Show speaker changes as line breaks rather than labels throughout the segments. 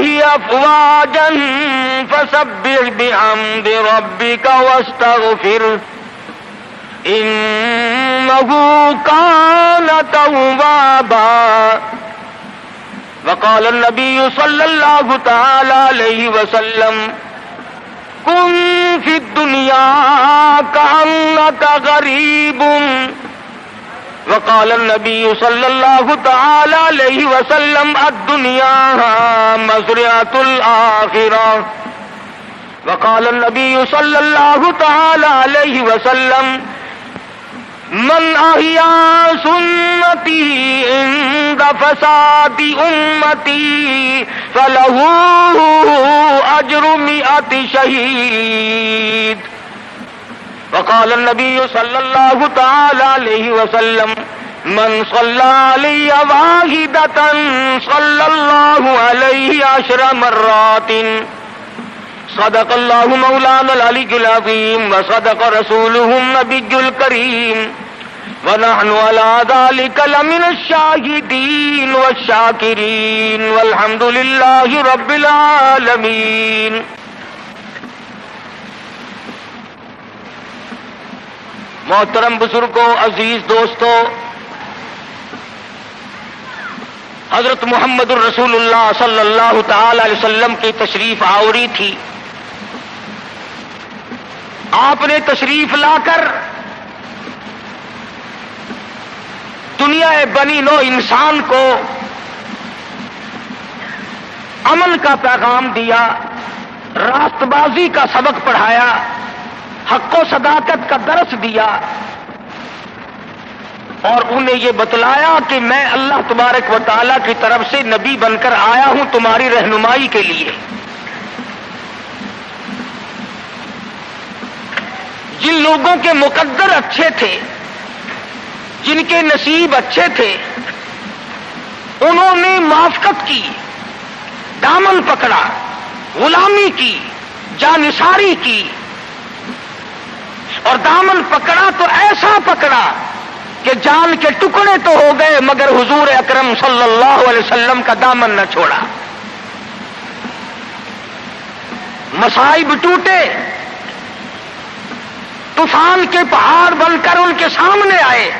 الله أفواجا فسبح بحمد ربك واستغفره إنه كان توابا. وقال النبي صلى الله تعالى عليه وسلم كن في الدنيا كأنك غريب. وقال النبي صلى الله تعالى عليه وسلم الدنيا مزرعة الآخرة. وقال النبي صلى الله تعالى عليه وسلم من أحيا سنتي عند فساد أمتي فله أجر 100 شهيد. وقال النبي صلى الله تعالى عليه وسلم من صلى علي واحدة صلى الله عليه 10 مرات. صدق الله مولانا العلي العظيم وصدق رسوله النبي الكريم ونحن على ذلك لمن الشاهدين والشاكرين والحمد لله رب العالمين. محترم بزرگوں، عزیز دوستوں، حضرت محمد الرسول اللہ صلی اللہ تعالی علیہ وسلم کی تشریف آوری تھی. آپ نے تشریف لا کر دنیا بنی نو انسان کو امن کا پیغام دیا، راست بازی کا سبق پڑھایا، حق و صداقت کا درس دیا، اور انہیں یہ بتلایا کہ میں اللہ تبارک و تعالیٰ کی طرف سے نبی بن کر آیا ہوں تمہاری رہنمائی کے لیے. جن لوگوں کے مقدر اچھے تھے، جن کے نصیب اچھے تھے، انہوں نے موافقت کی، دامن پکڑا، غلامی کی، جانثاری کی، اور دامن پکڑا تو ایسا پکڑا کہ جان کے ٹکڑے تو ہو گئے مگر حضور اکرم صلی اللہ علیہ وسلم کا دامن نہ چھوڑا. مصائب ٹوٹے، طوفان کے پہاڑ بن کر ان کے سامنے آئے،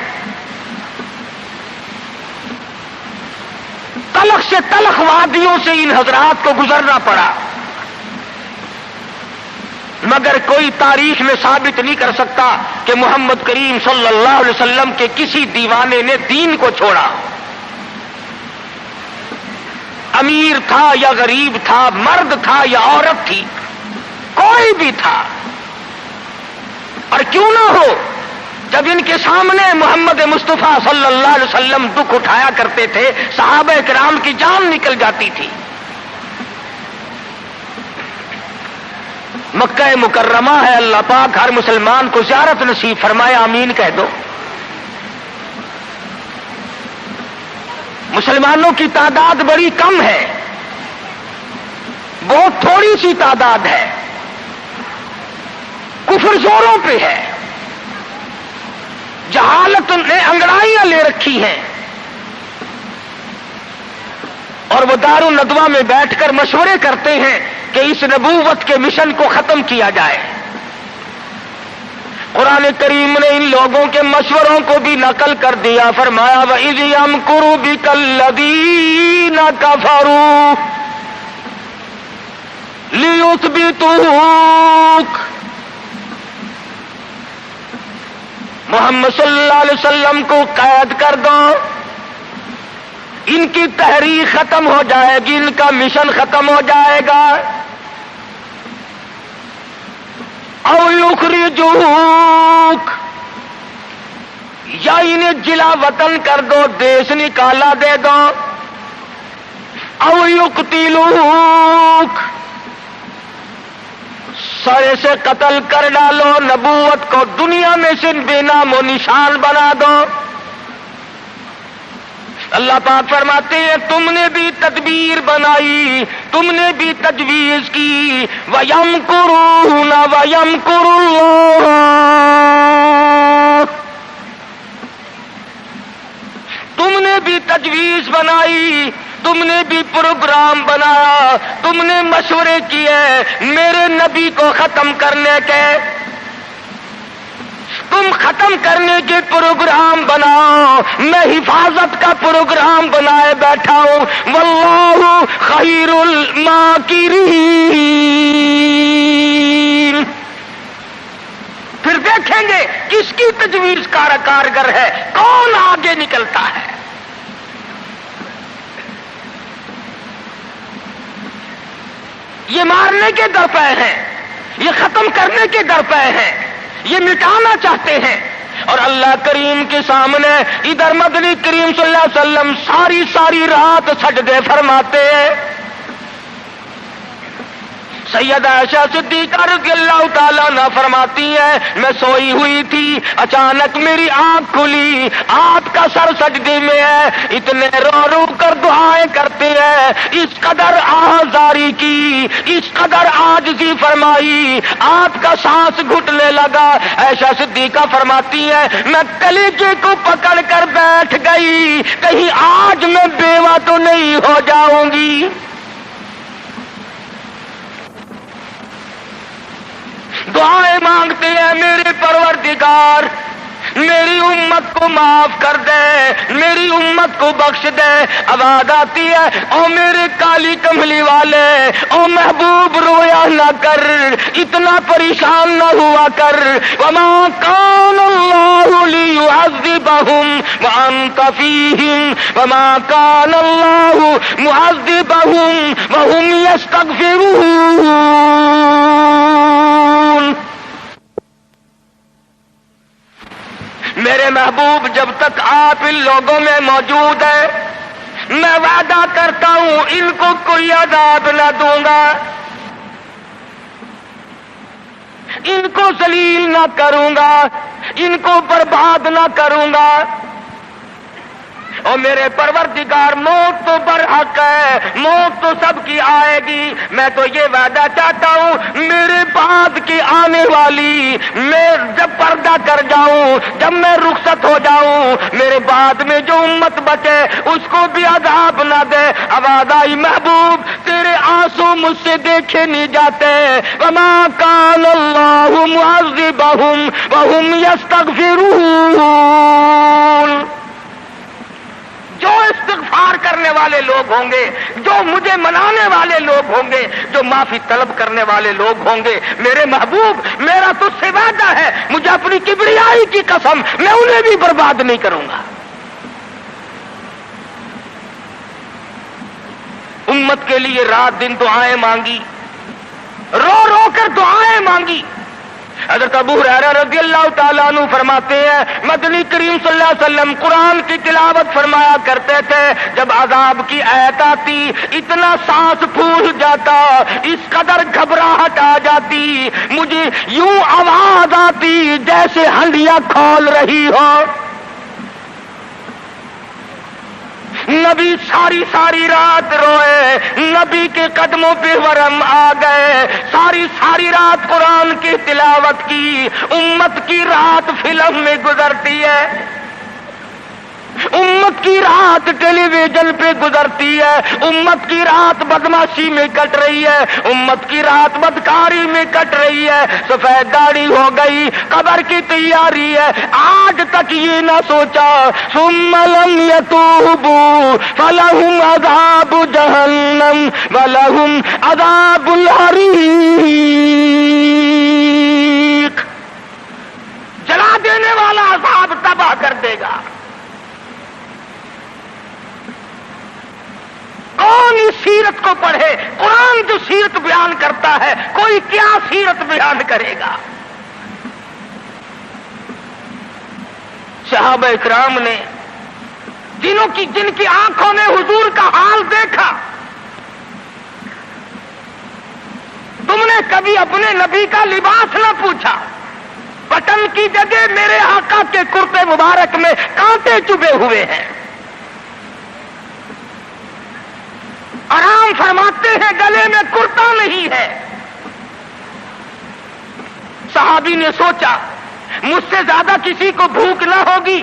تلخ سے تلخ وادیوں سے ان حضرات کو گزرنا پڑا، مگر کوئی تاریخ میں ثابت نہیں کر سکتا کہ محمد کریم صلی اللہ علیہ وسلم کے کسی دیوانے نے دین کو چھوڑا. امیر تھا یا غریب تھا، مرد تھا یا عورت تھی، کوئی بھی تھا. اور کیوں نہ ہو، جب ان کے سامنے محمد مصطفیٰ صلی اللہ علیہ وسلم دکھ اٹھایا کرتے تھے، صحابہ کرام کی جان نکل جاتی تھی. مکہ مکرمہ ہے، اللہ پاک ہر مسلمان کو زیارت نصیب فرمائے، آمین کہہ دو. مسلمانوں کی تعداد بڑی کم ہے، بہت تھوڑی سی تعداد ہے، کفر زوروں پہ ہے، جہالت نے انگڑائیاں لے رکھی ہیں، اور وہ دار الندوہ میں بیٹھ کر مشورے کرتے ہیں کہ اس نبوت کے مشن کو ختم کیا جائے. قرآن کریم نے ان لوگوں کے مشوروں کو بھی نقل کر دیا، فرمایا وَإِذْ يَمْكُرُ بِكَ الَّذِينَ كَفَرُوا لِيُثْبِتُوكَ. محمد صلی اللہ علیہ وسلم کو قید کر دو، ان کی تحریک ختم ہو جائے گی، ان کا مشن ختم ہو جائے گا. او یخرجوک، یا انہیں جلا وطن کر دو، دیش نکالا دے دو. او یقتلوک، سرے سے قتل کر ڈالو، نبوت کو دنیا میں سے بے نام و نشان بنا دو. اللہ پاک فرماتے ہیں تم نے بھی تدبیر بنائی، تم نے بھی تجویز کی. وَيَمْكُرُونَ وَيَمْكُرُ اللَّهُ، تم نے بھی تجویز بنائی، تم نے بھی پروگرام بنایا، تم نے مشورے کیے میرے نبی کو ختم کرنے کے، تم ختم کرنے کے پروگرام بناؤ، میں حفاظت کا پروگرام بنائے بیٹھا ہوں۔ واللہ خیر الماکرین۔ پھر دیکھیں گے کس کی تجویز کارگر ہے، کون آگے نکلتا ہے۔ یہ مارنے کے درپے ہیں، یہ ختم کرنے کے درپے ہیں، یہ مٹانا چاہتے ہیں۔ اور اللہ کریم کے سامنے ادھر مدنی کریم صلی اللہ علیہ وسلم ساری رات سجدے فرماتے ہیں۔ سیدہ عائشہ صدیقہ رضی اللہ تعالیٰ عنہ فرماتی ہے میں سوئی ہوئی تھی، اچانک میری آنکھ کھلی، آپ کا سر سجدے میں ہے، اتنے رو کر دعائیں کرتے ہیں، اس قدر آہذاری کی، اس قدر عاجزی فرمائی، آپ کا سانس گھٹنے لگا۔ عائشہ صدیقہ فرماتی ہے میں کلیجے کو پکڑ کر بیٹھ گئی، کہیں آج میں بیوہ تو نہیں ہو جاؤں گی۔ دعائیں مانگتے ہیں میرے پروردگار میری امت کو معاف کر دے، میری امت کو بخش دے۔ آواز آتی ہے او میرے کالی کملی والے، او محبوب رویا نہ کر، اتنا پریشان نہ ہوا کر۔ وما کان اللہ لیعذبہم وانت فیہم وما کان اللہ معذبہم وہم یستغفرون۔ میرے محبوب جب تک آپ ان لوگوں میں موجود ہیں میں وعدہ کرتا ہوں ان کو کوئی عذاب نہ دوں گا، ان کو ذلیل نہ کروں گا، ان کو برباد نہ کروں گا۔ اور میرے پروردگار موت تو برحق ہے، موت تو سب کی آئے گی، میں تو یہ وعدہ چاہتا ہوں میرے بعد کی آنے والی، میں جب پردہ کر جاؤں، جب میں رخصت ہو جاؤں، میرے بعد میں جو امت بچے اس کو بھی عذاب نہ دے۔ آواز آئی محبوب تیرے آنسو مجھ سے دیکھے نہیں جاتے۔ وما کان اللہ معذبہم وہم یستغفرون۔ جو استغفار کرنے والے لوگ ہوں گے، جو مجھے منانے والے لوگ ہوں گے، جو معافی طلب کرنے والے لوگ ہوں گے، میرے محبوب میرا تجھ سے وعدہ ہے، مجھے اپنی کبریائی کی قسم میں انہیں بھی برباد نہیں کروں گا۔ امت کے لیے رات دن دعائیں مانگی، رو رو کر دعائیں مانگی۔ حضرت ابو ہریرہ رضی اللہ تعالیٰ عنہ فرماتے ہیں مدنی کریم صلی اللہ علیہ وسلم قرآن کی تلاوت فرمایا کرتے تھے، جب عذاب کی آیت آتی اتنا سانس پھول جاتا، اس قدر گھبراہٹ آ جاتی، مجھے یوں آواز آتی جیسے ہنڈیاں کھول رہی ہو۔ نبی ساری رات روئے، نبی کے قدموں پہ ورم آ گئے، ساری رات قرآن کی تلاوت کی۔ امت کی رات فلم میں گزرتی ہے، امت کی رات ٹیلی ویژن پہ گزرتی ہے، امت کی رات بدماشی میں کٹ رہی ہے، امت کی رات بدکاری میں کٹ رہی ہے، سفید داڑھی ہو گئی، قبر کی تیاری ہے، آج تک یہ نہ سوچا ثم لم يتوبوا فلهم عذاب جہنم ولهم عذاب الحریق۔ جلا دینے والا عذاب تباہ کر دے گا۔ کون اس سیرت کو پڑھے؟ قرآن جو سیرت بیان کرتا ہے کوئی کیا سیرت بیان کرے گا؟ صحابہ اکرام نے جن کی آنکھوں نے حضور کا حال دیکھا، تم نے کبھی اپنے نبی کا لباس نہ پوچھا، بٹن کی جگہ میرے آقا کے کرتے مبارک میں کانٹے چبھے ہوئے ہیں، آرام فرماتے ہیں گلے میں کرتا نہیں ہے۔ صحابی نے سوچا مجھ سے زیادہ کسی کو بھوک نہ ہوگی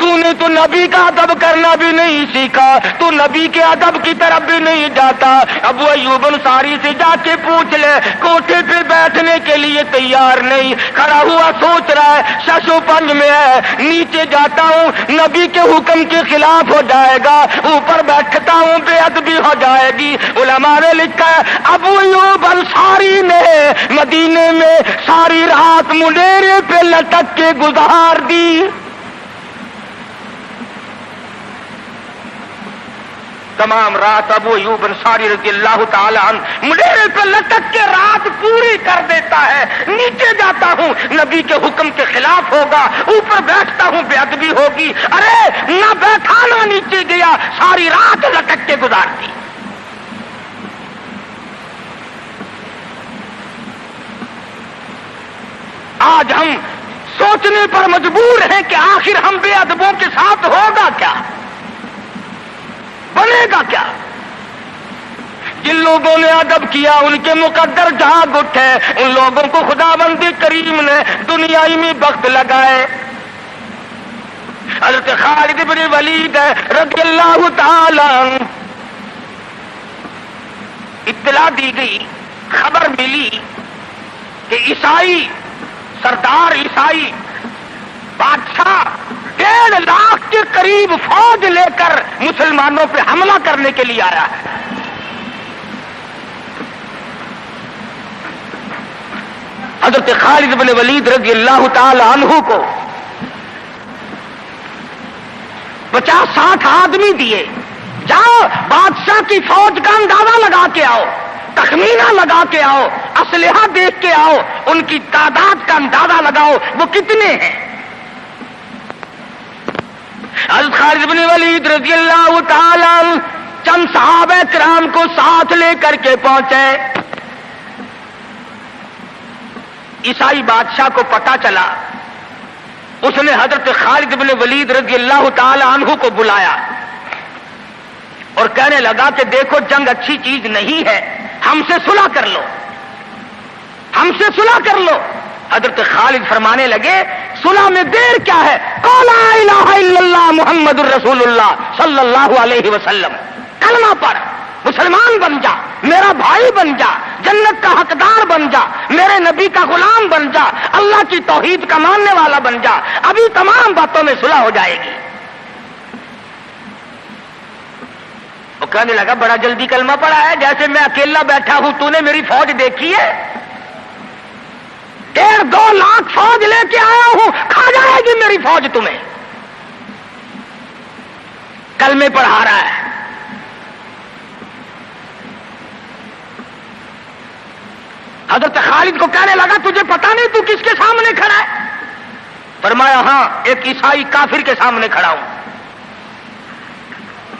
تو نے تو نبی کا ادب کرنا بھی نہیں سیکھا، تو نبی کے ادب کی طرف بھی نہیں جاتا۔ ابو ایوب انصاری سے جا کے پوچھ لے، کوٹھے پہ بیٹھنے کے لیے تیار نہیں، کھڑا ہوا سوچ رہا ہے ششو پنج میں ہے، نیچے جاتا ہوں نبی کے حکم کے خلاف ہو جائے گا، اوپر بیٹھتا ہوں بے ادبی ہو جائے گی۔ علماء نے لکھا ہے ابو ایوب انصاری نے مدینے میں ساری رات منڈیرے پہ لٹک کے گزار دی۔ تمام رات ابو ایوب انصاری رضی اللہ تعالی عنہ منڈیرے پہ لٹک کے رات پوری کر دیتا ہے۔ نیچے جاتا ہوں نبی کے حکم کے خلاف ہوگا، اوپر بیٹھتا ہوں بے ادبی ہوگی۔ ارے نہ بیٹھا نہ نیچے گیا، ساری رات لٹک کے گزار دی۔ آج ہم سوچنے پر مجبور ہیں کہ آخر ہم بے ادبوں کے ساتھ ہوگا کیا، بنے گا کیا؟ جن لوگوں نے ادب کیا ان کے مقدر جاگ اٹھے، ان لوگوں کو خداوند کریم نے دنیائی میں بخت لگائے۔ حضرت خالد بن ولید رضی اللہ تعالی عنہ، اطلاع دی گئی، خبر ملی کہ عیسائی سردار عیسائی بادشاہ 1.5 لاکھ کے قریب فوج لے کر مسلمانوں پہ حملہ کرنے کے لیے آیا ہے۔ حضرت خالد بن ولید رضی اللہ تعالی عنہ کو 50-60 آدمی دیے، جاؤ بادشاہ کی فوج کا اندازہ لگا کے آؤ، تخمینہ لگا کے آؤ، اسلحہ دیکھ کے آؤ، ان کی تعداد کا اندازہ لگاؤ وہ کتنے ہیں۔ حضرت خالد بن ولید رضی اللہ تعالی عنہ چند صحابہ کرام کو ساتھ لے کر کے پہنچے۔ عیسائی بادشاہ کو پتا چلا، اس نے حضرت خالد بن ولید رضی اللہ تعالی عنہ کو بلایا اور کہنے لگا کہ دیکھو جنگ اچھی چیز نہیں ہے، ہم سے صلح کر لو، ہم سے صلح کر لو۔ حضرت خالد فرمانے لگے صلح میں دیر کیا ہے، قال لا الہ الا اللہ محمد الرسول اللہ صلی اللہ علیہ وسلم، کلمہ پڑھ، مسلمان بن جا، میرا بھائی بن جا، جنت کا حقدار بن جا، میرے نبی کا غلام بن جا، اللہ کی توحید کا ماننے والا بن جا، ابھی تمام باتوں میں صلح ہو جائے گی۔ وہ کہنے لگا بڑا جلدی کلمہ پڑھا ہے، جیسے میں اکیلا بیٹھا ہوں، تو نے میری فوج دیکھی ہے؟ 1.5-2 لاکھ فوج لے کے آیا ہوں، کھا جائے گی میری فوج تمہیں۔ کلمے پڑھا رہا ہے۔ حضرت خالد کو کہنے لگا تجھے پتا نہیں تو کس کے سامنے کھڑا ہے؟ فرمایا ہاں ایک عیسائی کافر کے سامنے کھڑا ہوں۔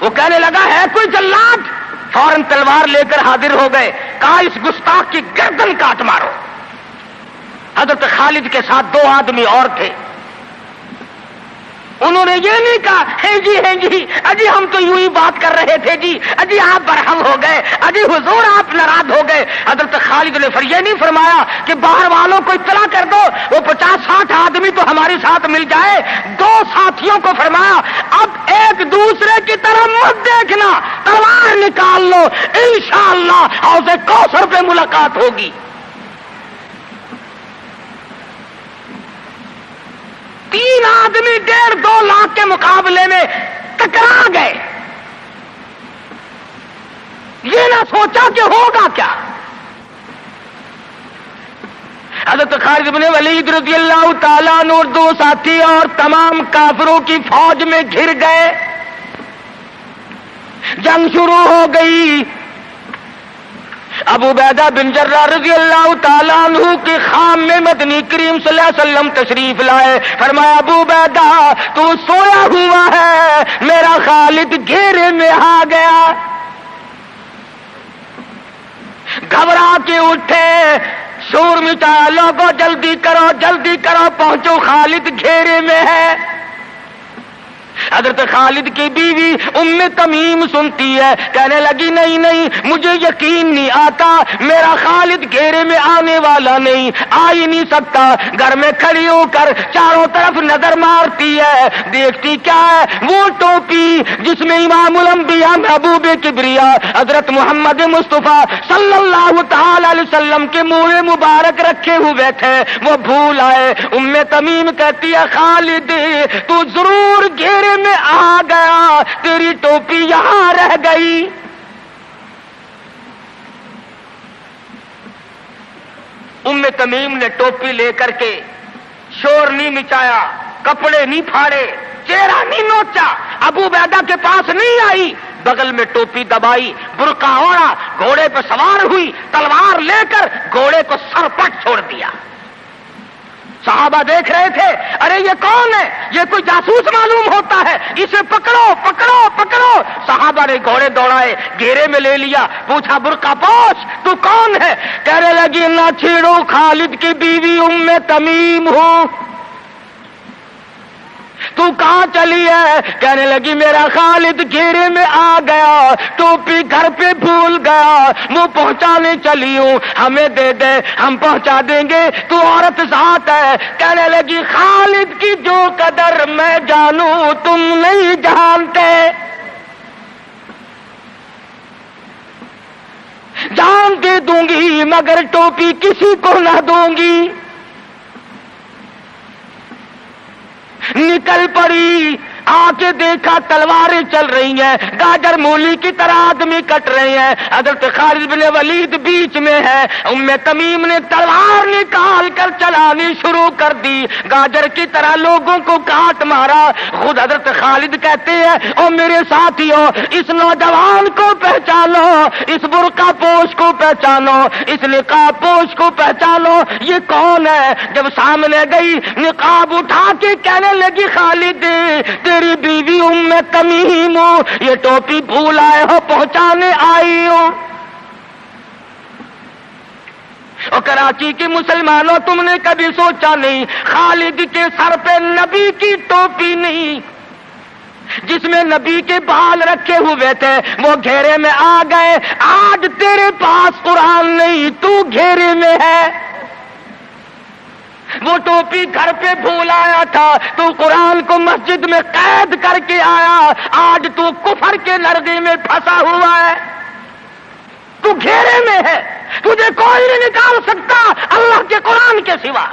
وہ کہنے لگا ہے کوئی جلاد؟ فوراً تلوار لے کر حاضر ہو گئے، کہا اس گستاخ کی گردن کاٹ مارو۔ حضرت خالد کے ساتھ 2 آدمی اور تھے، انہوں نے یہ نہیں کہا ہے جی اجی ہم تو یوں ہی بات کر رہے تھے جی، اجی آپ برہم ہو گئے، اجی حضور آپ ناراض ہو گئے۔ حضرت خالد نے پھر یہ نہیں فرمایا کہ باہر والوں کو اطلاع کر دو، وہ 50-60 آدمی تو ہمارے ساتھ مل جائے۔ 2 ساتھیوں کو فرمایا اب ایک دوسرے کی طرف مت دیکھنا، تلوار نکال لو، انشاءاللہ حوض کوثر پہ ملاقات ہوگی۔ 3 آدمی 1.5-2 لاکھ کے مقابلے میں ٹکرا گئے، یہ نہ سوچا کہ ہوگا کیا۔ حضرت خالد بن ولید رضی اللہ تعالیٰ عنہ اور 2 ساتھی اور تمام کافروں کی فوج میں گھر گئے، جنگ شروع ہو گئی۔ ابو عبیدہ بن جراح رضی اللہ تعالیٰ عنہ کے خام میں مدنی کریم صلی اللہ علیہ وسلم تشریف لائے، فرمایا ابو عبیدہ تو سویا ہوا ہے، میرا خالد گھیرے میں آ گیا۔ گھبرا کے اٹھے، شور مچایا، لوگوں جلدی کرو پہنچو، خالد گھیرے میں ہے۔ حضرت خالد کی بیوی ام تمیم سنتی ہے، کہنے لگی نہیں نہیں، مجھے یقین نہیں آتا، میرا خالد گھیرے میں آنے والا نہیں، آ ہی نہیں سکتا۔ گھر میں کھڑی ہو کر چاروں طرف نظر مارتی ہے، دیکھتی کیا ہے؟ وہ ٹوپی جس میں امام الانبیاء محبوب کبریا حضرت محمد مصطفیٰ صلی اللہ تعالی علیہ وسلم کے منہ مبارک رکھے ہوئے تھے، وہ بھول آئے۔ ام تمیم کہتی ہے خالد تو ضرور گھیرے میں آ گیا، تیری ٹوپی یہاں رہ گئی۔ ام تمیم نے ٹوپی لے کر کے شور نہیں مچایا، کپڑے نہیں پھاڑے، چہرہ نہیں نوچا، ابو عبیدہ کے پاس نہیں آئی، بغل میں ٹوپی دبائی، برقع اوڑھا، گھوڑے پہ سوار ہوئی، تلوار لے کر گھوڑے کو سر پٹ چھوڑ دیا۔ صحابہ دیکھ رہے تھے، ارے یہ کون ہے؟ یہ کوئی جاسوس معلوم ہوتا ہے، اسے پکڑو پکڑو پکڑو۔ صحابہ نے گھوڑے دوڑائے، گھیرے میں لے لیا، پوچھا برقع پوش تو کون ہے؟ کہنے لگی نہ چھیڑو، خالد کی بیوی ام تمیم ہوں۔ تو کہاں چلی ہے؟ کہنے لگی میرا خالد گھیرے میں آ گیا، ٹوپی گھر پہ بھول گیا، وہ پہنچانے چلی ہوں، ہمیں دے دے ہم پہنچا دیں گے، تو عورت ذات ہے۔ کہنے لگی خالد کی جو قدر میں جانوں تم نہیں جانتے، جان دے دوں گی مگر ٹوپی کسی کو نہ دوں گی۔ نکل پڑی، آ کے دیکھا تلواریں چل رہی ہیں، گاجر مولی کی طرح آدمی کٹ رہے ہیں، حضرت خالد بن ولید بیچ میں ہے۔ ام تمیم نے تلوار نکال کر چلانی شروع کر دی، گاجر کی طرح لوگوں کو کاٹ مارا۔ خود حضرت خالد کہتے ہیں او میرے ساتھیوں، اس نوجوان کو پہچانو، اس برقع پوش کو پہچانو، اس نقاب پوش کو پہچانو، یہ کون ہے؟ جب سامنے گئی نقاب اٹھا کے کہنے لگی خالد تیری بیوی ام تمیم ہوں، یہ ٹوپی بھول آئے ہو، پہنچانے آئی ہوں۔ اور کراچی کے مسلمانوں تم نے کبھی سوچا نہیں خالد کے سر پہ نبی کی ٹوپی نہیں، جس میں نبی کے بال رکھے ہوئے تھے، وہ گھیرے میں آ گئے۔ آج تیرے پاس قرآن نہیں، تو گھیرے میں ہے۔ وہ ٹوپی گھر پہ بھول آیا تھا، تو قرآن کو مسجد میں قید کر کے آیا، آج تو کفر کے لرزے میں پھنسا ہوا ہے، تو گھیرے میں ہے، تجھے کوئی نہیں نکال سکتا اللہ کے قرآن کے سوا۔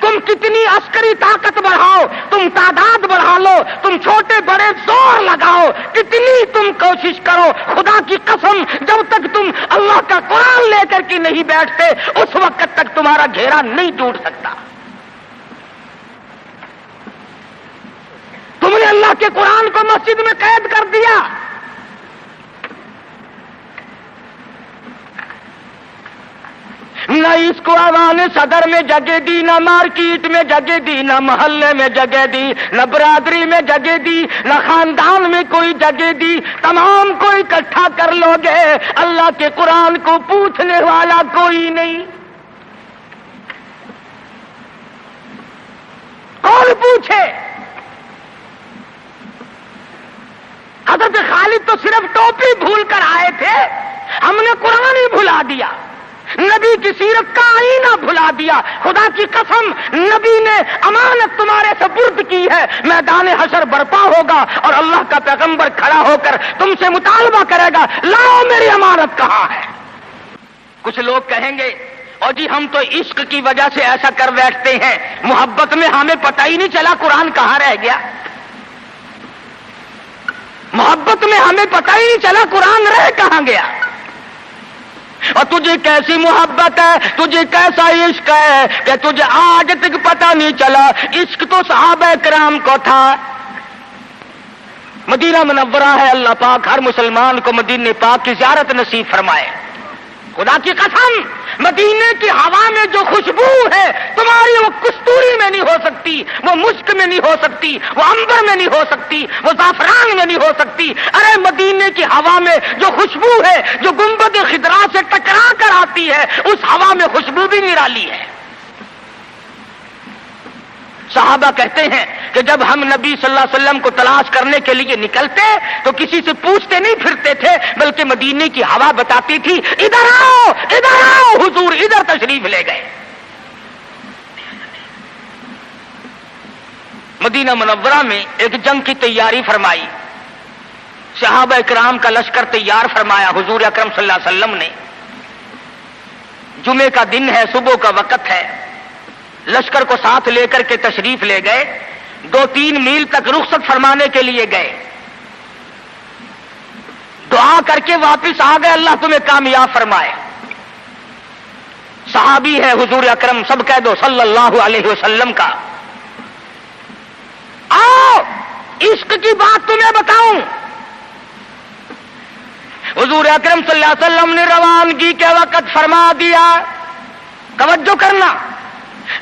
تم کتنی عسکری طاقت بڑھاؤ، تم تعداد بڑھا لو، تم چھوٹے بڑے زور لگاؤ، کتنی تم کوشش کرو، خدا کی قسم جب تک تم اللہ کا قرآن لے کر کے نہیں بیٹھتے اس وقت تک تمہارا گھیرا نہیں ٹوٹ سکتا۔ تم نے اللہ کے قرآن کو مسجد میں قید کر دیا، نہ اس کو ایوان صدر میں جگہ دی، نہ مارکیٹ میں جگہ دی، نہ محلے میں جگہ دی، نہ برادری میں جگہ دی، نہ خاندان میں کوئی جگہ دی، تمام کو اکٹھا کر لو گے اللہ کے قرآن کو پوچھنے والا کوئی نہیں۔ کون پوچھے؟ حضرت خالد تو صرف ٹوپی بھول کر آئے تھے، ہم نے قرآن ہی بھلا دیا، نبی کی سیرت کا آئینہ بھلا دیا۔ خدا کی قسم نبی نے امانت تمہارے سپرد کی ہے، میدان حشر برپا ہوگا اور اللہ کا پیغمبر کھڑا ہو کر تم سے مطالبہ کرے گا لاؤ میری امانت کہاں ہے۔ کچھ لوگ کہیں گے اور جی ہم تو عشق کی وجہ سے ایسا کر بیٹھتے ہیں، محبت میں ہمیں پتہ ہی نہیں چلا قرآن کہاں رہ گیا، محبت میں ہمیں پتہ ہی نہیں چلا قرآن رہ کہاں گیا۔ اور تجھے کیسی محبت ہے، تجھے کیسا عشق ہے کہ تجھے آج تک پتہ نہیں چلا۔ عشق تو صحابہ کرام کو تھا۔ مدینہ منورہ ہے، اللہ پاک ہر مسلمان کو مدینہ پاک کی زیارت نصیب فرمائے۔ خدا کی قسم مدینے کی ہوا میں جو خوشبو ہے تمہاری وہ کستوری میں نہیں ہو سکتی، وہ مشک میں نہیں ہو سکتی، وہ عنبر میں نہیں ہو سکتی، وہ زعفران میں نہیں ہو سکتی۔ ارے مدینے کی ہوا میں جو خوشبو ہے جو گنبد خضرا سے ٹکرا کر آتی ہے، اس ہوا میں خوشبو بھی نرالی ہے۔ صحابہ کہتے ہیں کہ جب ہم نبی صلی اللہ علیہ وسلم کو تلاش کرنے کے لیے نکلتے تو کسی سے پوچھتے نہیں پھرتے تھے، بلکہ مدینے کی ہوا بتاتی تھی ادھر آؤ حضور ادھر تشریف لے گئے۔ مدینہ منورہ میں ایک جنگ کی تیاری فرمائی، صحابہ اکرام کا لشکر تیار فرمایا حضور اکرم صلی اللہ علیہ وسلم نے۔ جمعے کا دن ہے، صبح کا وقت ہے، لشکر کو ساتھ لے کر کے تشریف لے گئے، 2-3 میل تک رخصت فرمانے کے لیے گئے، دعا کر کے واپس آ گئے، اللہ تمہیں کامیاب فرمائے۔ صحابی ہے حضور اکرم، سب کہہ دو صلی اللہ علیہ وسلم کا۔ آؤ عشق کی بات تمہیں بتاؤں، حضور اکرم صلی اللہ علیہ وسلم نے روانگی کے وقت فرما دیا، توجہ کرنا،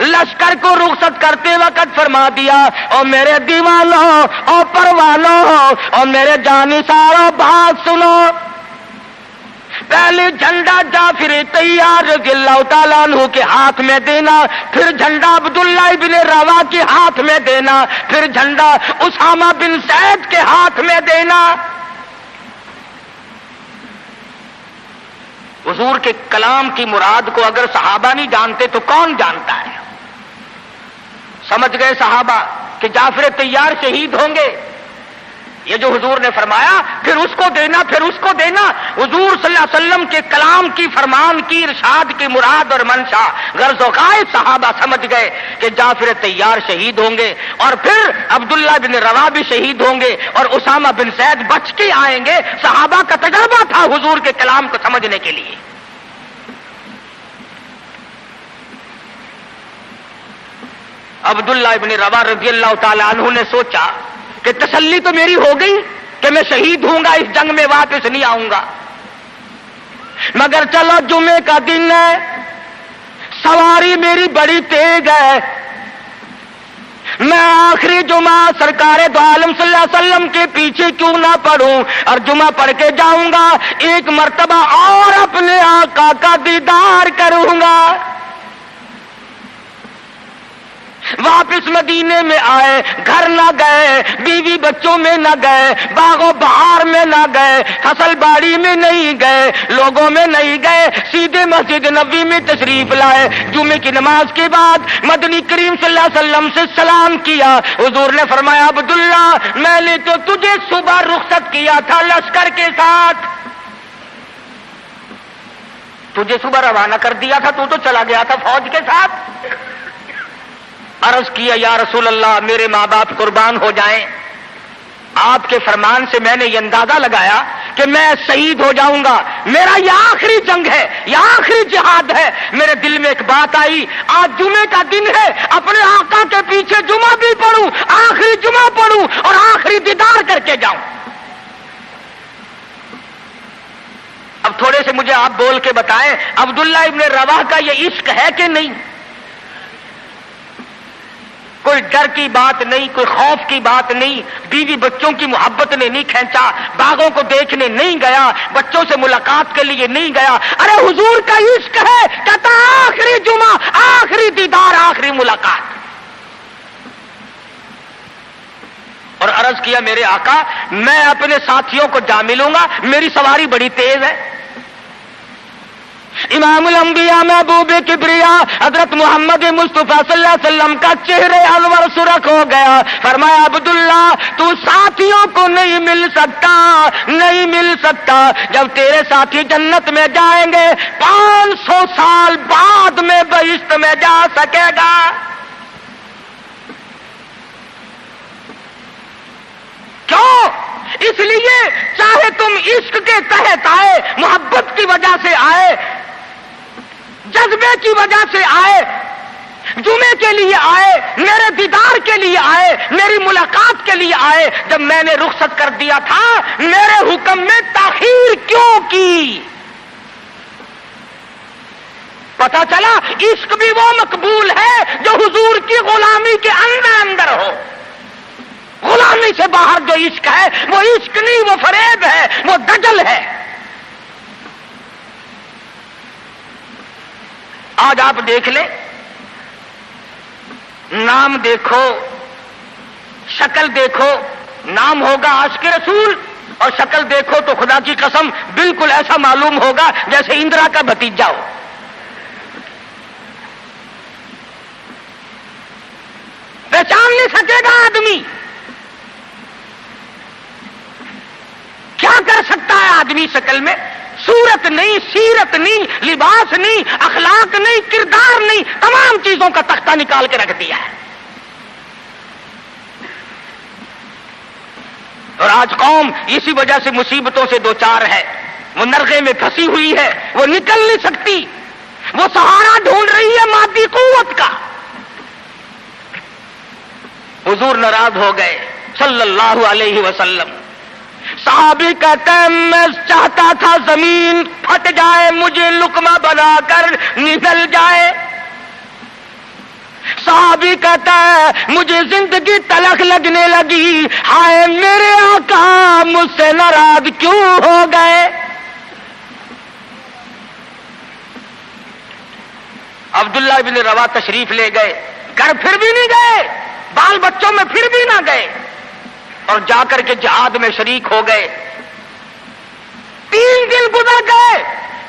لشکر کو رخصت کرتے وقت فرما دیا، اور میرے دیوانوں اور پروانوں اور میرے جانثاروں بات سنو، پہلے جھنڈا جعفر طیار رضی اللہ تعالیٰ عنہ کے ہاتھ میں دینا، پھر جھنڈا عبداللہ ابن روا کے ہاتھ میں دینا، پھر جھنڈا اسامہ بن زید کے ہاتھ میں دینا۔ حضور کے کلام کی مراد کو اگر صحابہ نہیں جانتے تو کون جانتا ہے؟ سمجھ گئے صحابہ کہ جعفر طیار شہید ہوں گے، یہ جو حضور نے فرمایا پھر اس کو دینا پھر اس کو دینا، حضور صلی اللہ علیہ وسلم کے کلام کی فرمان کی ارشاد کی مراد اور منشا غرض و غائب صحابہ سمجھ گئے کہ جعفر طیار شہید ہوں گے، اور پھر عبداللہ بن روا بھی شہید ہوں گے، اور اسامہ بن زید بچ کے آئیں گے۔ صحابہ کا تجربہ تھا حضور کے کلام کو سمجھنے کے لیے۔ عبداللہ ابن روا رضی اللہ تعالی عنہ نے سوچا کہ تسلی تو میری ہو گئی کہ میں شہید ہوں گا، اس جنگ میں واپس نہیں آؤں گا، مگر چلو جمعے کا دن ہے، سواری میری بڑی تیز ہے، میں آخری جمعہ سرکار دو عالم صلی اللہ علیہ وسلم کے پیچھے کیوں نہ پڑھوں اور جمعہ پڑھ کے جاؤں گا، ایک مرتبہ اور اپنے آقا کا دیدار کروں گا۔ واپس مدینے میں آئے، گھر نہ گئے، بیوی بچوں میں نہ گئے، باغ و بہار میں نہ گئے، فصل باڑی میں نہیں گئے، لوگوں میں نہیں گئے، سیدھے مسجد نبوی میں تشریف لائے۔ جمعے کی نماز کے بعد مدنی کریم صلی اللہ علیہ وسلم سے سلام کیا، حضور نے فرمایا عبداللہ میں نے تو تجھے صبح رخصت کیا تھا لشکر کے ساتھ، تجھے صبح روانہ کر دیا تھا، تو چلا گیا تھا فوج کے ساتھ۔ عرض کیا یا رسول اللہ میرے ماں باپ قربان ہو جائیں، آپ کے فرمان سے میں نے یہ اندازہ لگایا کہ میں شہید ہو جاؤں گا، میرا یہ آخری جنگ ہے، یہ آخری جہاد ہے۔ میرے دل میں ایک بات آئی، آج جمعے کا دن ہے، اپنے آقا کے پیچھے جمعہ بھی پڑھوں، آخری جمعہ پڑھوں اور آخری دیدار کر کے جاؤں۔ اب تھوڑے سے مجھے آپ بول کے بتائیں عبداللہ ابن رواح کا یہ عشق ہے کہ نہیں؟ کوئی ڈر کی بات نہیں، کوئی خوف کی بات نہیں، بیوی بچوں کی محبت نے نہیں کھینچا، باغوں کو دیکھنے نہیں گیا، بچوں سے ملاقات کے لیے نہیں گیا، ارے حضور کا عشق ہے، کہتا آخری جمعہ، آخری دیدار، آخری ملاقات۔ اور عرض کیا میرے آقا میں اپنے ساتھیوں کو جا ملوں گا، میری سواری بڑی تیز ہے۔ امام الانبیاء محبوب کبریا حضرت محمد مصطفیٰ صلی اللہ علیہ وسلم کا چہرے انور سرخ ہو گیا، فرمایا عبداللہ تو ساتھیوں کو نہیں مل سکتا، نہیں مل سکتا، جب تیرے ساتھی جنت میں جائیں گے 500 سال بعد میں بہشت میں جا سکے گا۔ کیوں؟ اس لیے چاہے تم عشق کے تحت آئے، محبت کی وجہ سے آئے، جذبے کی وجہ سے آئے، جمعے کے لیے آئے، میرے دیدار کے لیے آئے، میری ملاقات کے لیے آئے، جب میں نے رخصت کر دیا تھا میرے حکم میں تاخیر کیوں کی؟ پتہ چلا عشق بھی وہ مقبول ہے جو حضور کی غلامی کے اندر ہو۔ غلامی سے باہر جو عشق ہے وہ عشق نہیں، وہ فریب ہے، وہ دجل ہے۔ آج آپ دیکھ لیں نام دیکھو شکل دیکھو، نام ہوگا عاشق رسول اور شکل دیکھو تو خدا کی قسم بالکل ایسا معلوم ہوگا جیسے اندرا کا بھتیجا ہو. پہچان نہیں سکے گا آدمی. کیا کر سکتا ہے آدمی شکل میں؟ صورت نہیں، سیرت نہیں، لباس نہیں، اخلاق نہیں، کردار نہیں، تمام چیزوں کا تختہ نکال کے رکھ دیا ہے. اور آج قوم اسی وجہ سے مصیبتوں سے دوچار ہے. وہ نرغے میں پھنسی ہوئی ہے، وہ نکل نہیں سکتی، وہ سہارا ڈھونڈ رہی ہے مادی قوت کا. حضور ناراض ہو گئے صلی اللہ علیہ وسلم. صحابی کہتے ہیں میں چاہتا تھا زمین پھٹ جائے، مجھے لقمہ بنا کر نگل جائے. صحابی کہتا ہے مجھے زندگی تلخ لگنے لگی، ہائے میرے آقا مجھ سے ناراض کیوں ہو گئے. عبداللہ ابن روا تشریف لے گئے، گھر پھر بھی نہیں گئے، بال بچوں میں پھر بھی نہ گئے، اور جا کر کے جہاد میں شریک ہو گئے. 3 دن گزر گئے،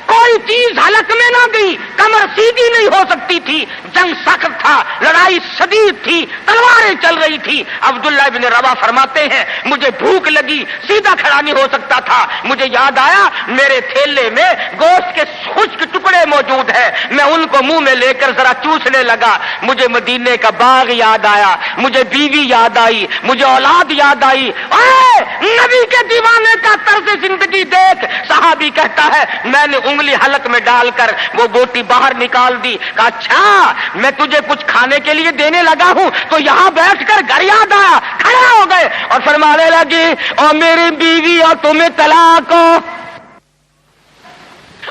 کوئی چیز حلق میں نہ گئی، کمر سیدھی نہیں ہو سکتی تھی، جنگ سخت تھا، لڑائی شدید تھی، تلواریں چل رہی تھی. عبداللہ بن روا فرماتے ہیں مجھے بھوک لگی، سیدھا کھڑا نہیں ہو سکتا تھا. مجھے یاد آیا میرے تھیلے میں گوشت کے خشک ٹکڑے موجود ہیں، میں ان کو منہ میں لے کر ذرا چوسنے لگا. مجھے مدینے کا باغ یاد آیا، مجھے بیوی یاد آئی، مجھے اولاد یاد آئی. اے نبی کے دیوانے کا طرز زندگی دیکھ. صحابی کہتا ہے میں نے انگلی حلق میں ڈال کر وہ بوٹی باہر نکال دی. کہا اچھا میں تجھے کچھ کھانے کے لیے دینے لگا ہوں تو یہاں بیٹھ کر گھر یاد آیا. کھڑے ہو گئے اور فرمانے لگی اور میری بیوی اور تمہیں طلاق ہو،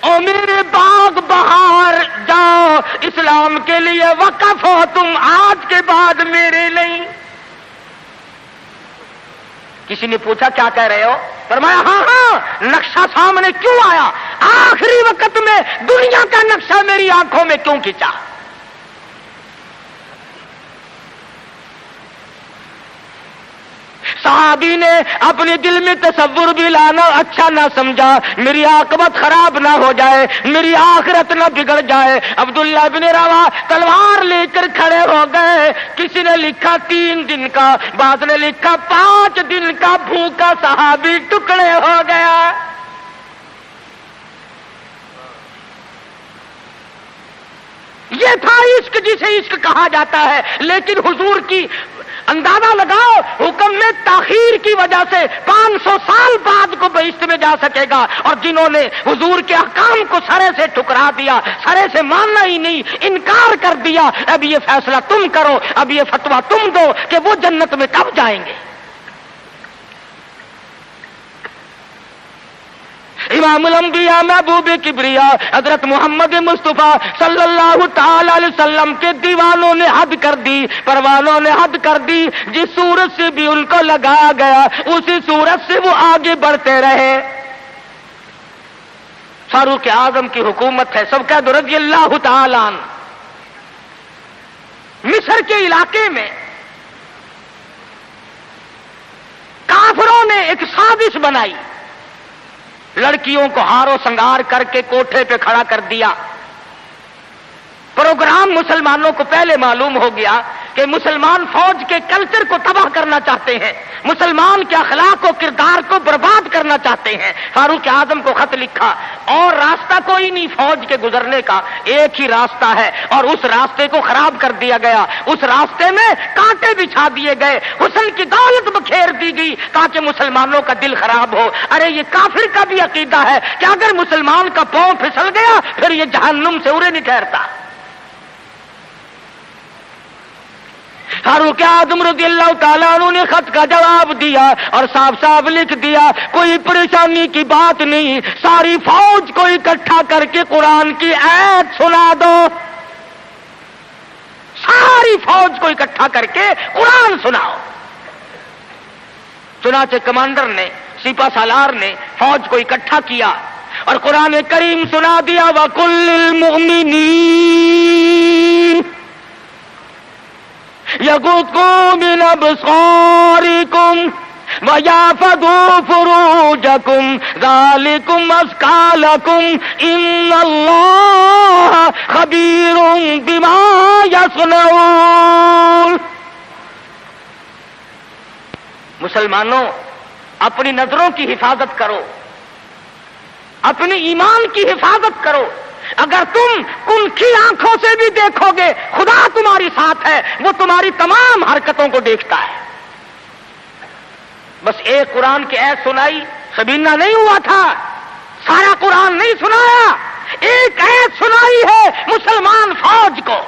اور میرے باغ بہار جاؤ، اسلام کے لیے وقف ہو تم آج کے بعد میرے نہیں. کسی نے پوچھا کیا کہہ رہے ہو؟ فرمایا ہاں نقشہ سامنے کیوں آیا؟ آخری وقت میں دنیا کا نقشہ میری آنکھوں میں کیوں کھینچا؟ صحابی نے اپنے دل میں تصور بھی لانا اچھا نہ سمجھا، میری عاقبت خراب نہ ہو جائے، میری آخرت نہ بگڑ جائے. عبداللہ بن روا تلوار لے کر کھڑے ہو گئے. کسی نے لکھا 3 دن کا، بعض نے لکھا 5 دن کا بھوکا صحابی ٹکڑے ہو گیا. یہ تھا عشق جسے عشق کہا جاتا ہے. لیکن حضور کی اندازہ لگاؤ حکم میں تاخیر کی وجہ سے 500 سال بعد کو بہشت میں جا سکے گا، اور جنہوں نے حضور کے احکام کو سرے سے ٹھکرا دیا، سرے سے ماننا ہی نہیں، انکار کر دیا، اب یہ فیصلہ تم کرو، اب یہ فتویٰ تم دو کہ وہ جنت میں کب جائیں گے. امام الانبیاء محبوب کبریا حضرت محمد مصطفیٰ صلی اللہ تعالی علیہ وسلم کے دیوانوں نے حد کر دی، پروانوں نے حد کر دی. جس صورت سے بھی ان کو لگایا گیا اسی صورت سے وہ آگے بڑھتے رہے. فاروق اعظم کی حکومت ہے، سب کہہ دو رضی اللہ تعالی عنہ. مصر کے علاقے میں کافروں نے ایک سازش بنائی، لڑکیوں کو ہار و سنگار کر کے کوٹھے پہ کھڑا کر دیا. پروگرام مسلمانوں کو پہلے معلوم ہو گیا کہ مسلمان فوج کے کلچر کو تباہ کرنا چاہتے ہیں، مسلمان کے اخلاق و کردار کو برباد کرنا چاہتے ہیں. فاروق اعظم کو خط لکھا، اور راستہ کوئی نہیں فوج کے گزرنے کا، ایک ہی راستہ ہے، اور اس راستے کو خراب کر دیا گیا. اس راستے میں کانٹے بچھا دیے گئے، حسن کی دولت بکھیر دی گئی تاکہ مسلمانوں کا دل خراب ہو. ارے یہ کافر کا بھی عقیدہ ہے کہ اگر مسلمان کا پاؤں پھسل گیا پھر یہ جہنم سے ارے نہیں ٹھہرتا. فاروق اعظم رضی اللہ تعالیٰ عنہ نے خط کا جواب دیا اور صاف صاف لکھ دیا کوئی پریشانی کی بات نہیں، ساری فوج کو اکٹھا کر کے قرآن کی آیت سنا دو. ساری فوج کو اکٹھا کر کے قرآن سناؤ. چنانچہ کمانڈر نے، سپہ سالار نے فوج کو اکٹھا کیا اور قرآن کریم سنا دیا. وَقُلْ لِلْمُؤْمِنِينَ یغضوا من ابصارکم وَيَحْفَظُوا فُرُوجَكُمْ ذَلِكُمْ أَزْكَىٰ لَكُمْ إِنَّ اللَّهَ خَبِيرٌ بِمَا يَصْنَعُونَ۔ مسلمانوں، اپنی نظروں کی حفاظت کرو، اپنی ایمان کی حفاظت کرو۔ اگر تم کھلی آنکھوں سے بھی دیکھو گے خدا تمہاری ساتھ ہے، وہ تمہاری تمام حرکتوں کو دیکھتا ہے۔ بس ایک قرآن کی آیت سنائی سبینہ نہیں ہوا تھا، سارا قرآن نہیں سنایا، ایک آیت سنائی ہے مسلمان فوج کو،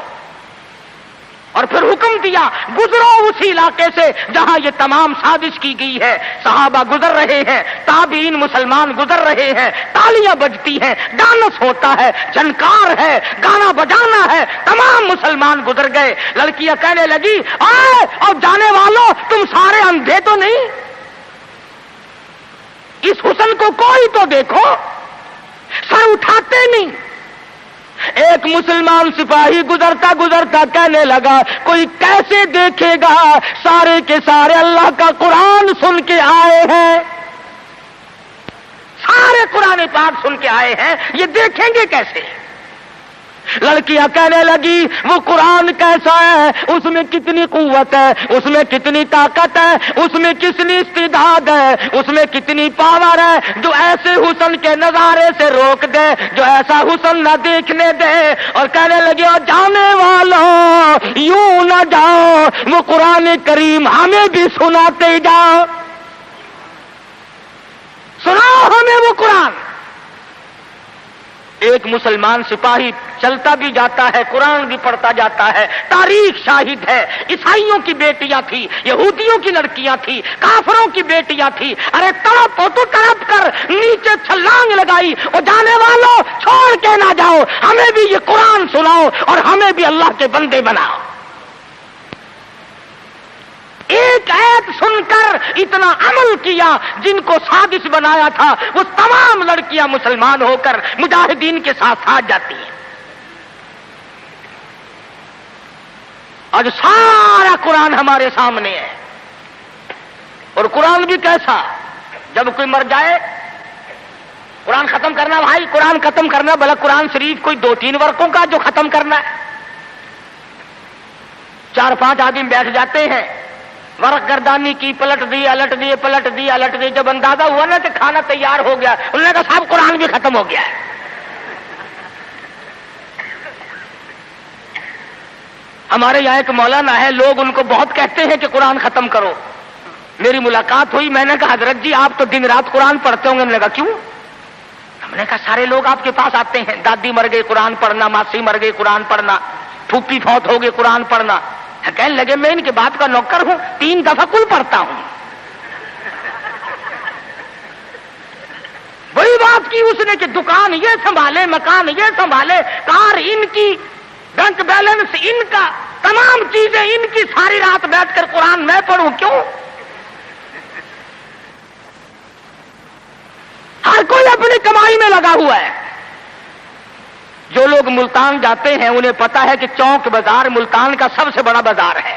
اور پھر حکم دیا گزرو اسی علاقے سے جہاں یہ تمام سازش کی گئی ہے۔ صحابہ گزر رہے ہیں، تابعین مسلمان گزر رہے ہیں، تالیاں بجتی ہیں، ڈانس ہوتا ہے، جھنکار ہے، گانا بجانا ہے، تمام مسلمان گزر گئے۔ لڑکیاں کہنے لگی آئے اور جانے والوں تم سارے اندھے تو نہیں؟ اس حسن کو کوئی تو دیکھو، سر اٹھاتے نہیں۔ ایک مسلمان سپاہی گزرتا گزرتا کہنے لگا کوئی کیسے دیکھے گا، سارے کے سارے اللہ کا قرآن سن کے آئے ہیں، سارے قرآن پاک سن کے آئے ہیں، یہ دیکھیں گے کیسے؟ لڑکیاں کہنے لگی وہ قرآن کیسا ہے، اس میں کتنی قوت ہے، اس میں کتنی طاقت ہے، اس میں کتنی استعداد ہے، اس میں کتنی پاور ہے جو ایسے حسن کے نظارے سے روک دے، جو ایسا حسن نہ دیکھنے دے۔ اور کہنے لگے اور جانے والوں یوں نہ جاؤ، وہ قرآن کریم ہمیں بھی سناتے جاؤ، سناؤ ہمیں وہ قرآن۔ ایک مسلمان سپاہی چلتا بھی جاتا ہے، قرآن بھی پڑھتا جاتا ہے۔ تاریخ شاہد ہے، عیسائیوں کی بیٹیاں تھی، یہودیوں کی لڑکیاں تھی، کافروں کی بیٹیاں تھی، ارے تڑپ ہو تو تڑپ کر نیچے چھلانگ لگائی، اور جانے والوں چھوڑ کے نہ جاؤ، ہمیں بھی یہ قرآن سناؤ اور ہمیں بھی اللہ کے بندے بناؤ۔ ایک آیت سن کر اتنا عمل کیا، جن کو سازش بنایا تھا وہ تمام لڑکیاں مسلمان ہو کر مجاہدین کے ساتھ ساتھ جاتی ہیں۔ آج سارا قرآن ہمارے سامنے ہے، اور قرآن بھی کیسا، جب کوئی مر جائے قرآن ختم کرنا، بھائی قرآن ختم کرنا، بلکہ قرآن شریف کوئی 2-3 ورقوں کا جو ختم کرنا ہے، 4-5 آدمی بیٹھ جاتے ہیں، ورق گردانی کی، پلٹ دی الٹ دی، پلٹ دی الٹ دی، جب اندازہ ہوا نا کہ کھانا تیار ہو گیا، انہوں نے کہا صاحب قرآن بھی ختم ہو گیا ہے۔ ہمارے یہاں ایک مولانا ہے، لوگ ان کو بہت کہتے ہیں کہ قرآن ختم کرو۔ میری ملاقات ہوئی، میں نے کہا حضرت جی آپ تو دن رات قرآن پڑھتے ہوں گے۔ انہوں نے کہا کیوں؟ ہم نے کہا سارے لوگ آپ کے پاس آتے ہیں، دادی مر گئی قرآن پڑھنا، ماسی مر گئی قرآن پڑھنا، پھوپھی فوت ہو گئی قرآن پڑھنا۔ کہنے لگے میں ان کے بات کا نوکر ہوں، 3 دفعہ کل پڑھتا ہوں۔ وہی بات کی اس نے کہ دکان یہ سنبھالے، مکان یہ سنبھالے، کار ان کی، بینک بیلنس ان کا، تمام چیزیں ان کی، ساری رات بیٹھ کر قرآن میں پڑھوں کیوں؟ ہر کوئی اپنی کمائی میں لگا ہوا ہے۔ جو لوگ ملتان جاتے ہیں انہیں پتا ہے کہ چوک بازار ملتان کا سب سے بڑا بازار ہے۔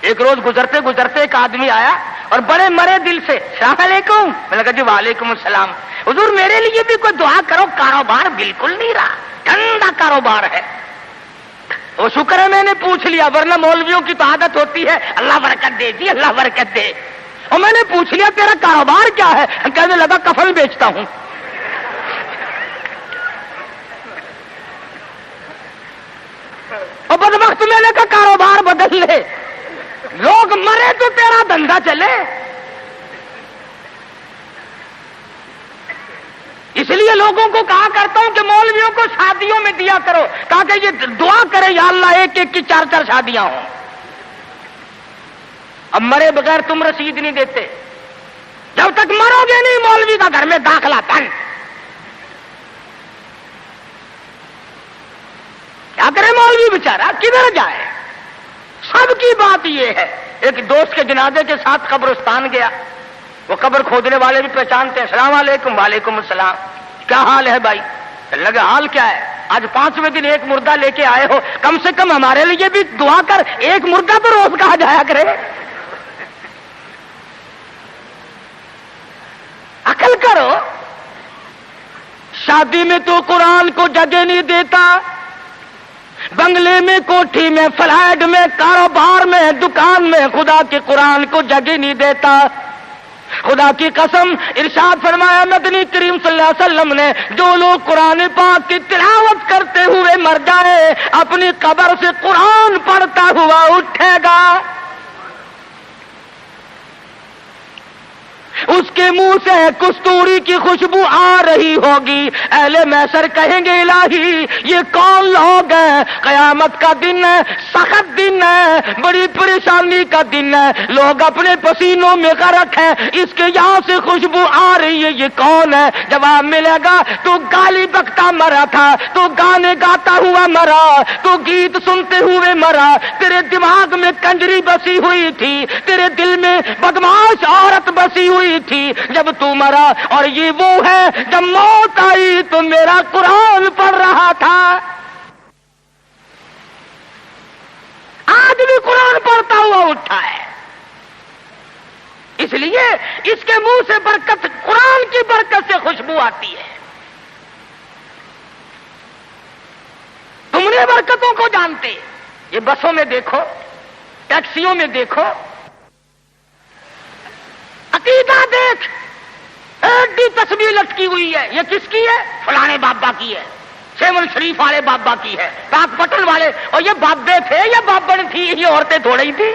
ایک روز گزرتے گزرتے ایک آدمی آیا اور بڑے مرے دل سے السلام علیکم، میں نے کہا جی وعلیکم السلام، حضور میرے لیے بھی کوئی دعا کرو، کاروبار بالکل نہیں رہا، گندا کاروبار ہے۔ وہ شکر ہے میں نے پوچھ لیا، ورنہ مولویوں کی تو عادت ہوتی ہے اللہ برکت دے جی اللہ برکت دے، اور میں نے پوچھ لیا تیرا کاروبار کیا ہے؟ کہنے لگا کفن بیچتا ہوں۔ اور بدبخت میں نے کہا کاروبار بدل لے، لوگ مرے تو تیرا دھندا چلے۔ اس لیے لوگوں کو کہا کرتا ہوں کہ مولویوں کو شادیوں میں دیا کرو، کہا کہ یہ دعا کرے یا اللہ ایک ایک کی 4 شادیاں ہوں۔ اب مرے بغیر تم رسید نہیں دیتے، جب تک مرو گے نہیں مولوی کا گھر میں داخلہ تن۔ کیا کرے مولوی بیچارہ، کدھر جائے؟ سب کی بات یہ ہے۔ ایک دوست کے جنازے کے ساتھ قبرستان گیا، وہ قبر کھودنے والے بھی پہچانتے ہیں، السلام علیکم، وعلیکم السلام، کیا حال ہے بھائی؟ لگا حال کیا ہے؟ آج 5ویں دن ایک مردہ لے کے آئے ہو، کم سے کم ہمارے لیے بھی دعا کر، ایک مردہ تو روز کہا جایا کرے. عقل کرو. شادی میں تو قرآن کو جگہ نہیں دیتا، بنگلے میں، کوٹھی میں، فلیٹ میں، کاروبار میں، دکان میں خدا کے قرآن کو جگہ نہیں دیتا. خدا کی قسم ارشاد فرمایا مدنی کریم صلی اللہ علیہ وسلم نے، جو لوگ قرآن پاک کی تلاوت کرتے ہوئے مر جائے اپنی قبر سے قرآن پڑھتا ہوا اٹھے گا، اس کے منہ سے کستوری کی خوشبو آ رہی ہوگی. اہل محشر کہیں گے الہی یہ کون لوگ ہیں؟ قیامت کا دن ہے، سخت دن ہے، بڑی پریشانی کا دن ہے، لوگ اپنے پسینوں میں غرق ہیں، اس کے یہاں سے خوشبو آ رہی ہے، یہ کون ہے؟ جواب ملے گا تو گالی بکتا مرا تھا، تو گانے گاتا ہوا مرا، تو گیت سنتے ہوئے مرا، تیرے دماغ میں کنجری بسی ہوئی تھی، تیرے دل میں بدماش عورت بسی ہوئی تھی جب تو مرا، اور یہ وہ ہے جب موت آئی تو میرا قرآن پڑھ رہا تھا. آج بھی قرآن پڑھتا ہوا اٹھا ہے. اس لیے اس کے منہ سے برکت، قرآن کی برکت سے خوشبو آتی ہے. تم نے برکتوں کو جانتے. یہ بسوں میں دیکھو، ٹیکسیوں میں دیکھو، عقیدہ دیکھ، ایک بھی تصویر لٹکی ہوئی ہے، یہ کس کی ہے؟ فلانے بابا کی ہے، سیون شریف والے بابا کی ہے، پاک پٹن والے. اور یہ بابے تھے یا بابن تھی؟ یہ عورتیں تھوڑی تھی.